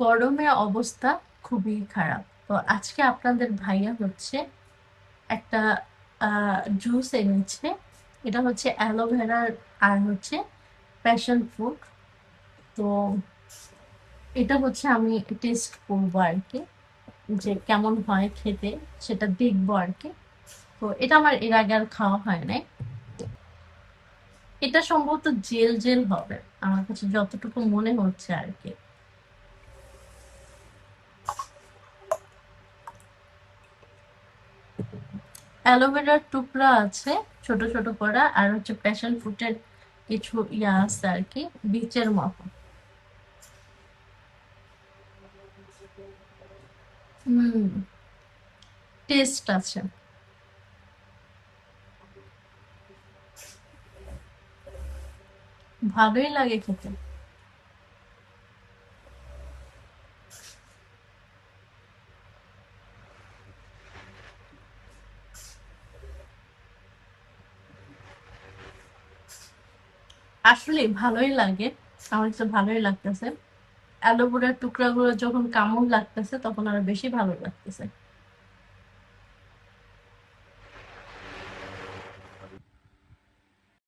গরমে অবস্থা খুবই খারাপ। তো আজকে আপনাদের ভাইয়া হচ্ছে একটা জুস এনেছে। এটা হচ্ছে অ্যালোভেরার আর হচ্ছে প্যাশন ফ্রুট। তো এটা হচ্ছে আমি টেস্ট করবো আর কি, যে কেমন হয় খেতে, সেটা দেখবো আর কি। তো এটা আমার এর আগে আর খাওয়া হয় নাই। এটা সম্ভবত জেল জেল হবে, আমার কাছে যতটুকু মনে হচ্ছে আর কি। অ্যালোভেরার টুকরা আছে ছোট ছোট করা, আর হচ্ছে প্যাশন ফ্রুটের কিছু ইয়া আছে আর কি, বীচের মতো। হুম, টেস্ট আছে। ভালোই লাগে খেতে। আসলে ভালোই লাগে, আমার কাছে ভালোই লাগতেছে। অ্যালোভেরার টুকরাগুলো যখন কামড় লাগতেছে তখন আরো বেশি ভালো লাগতেছে।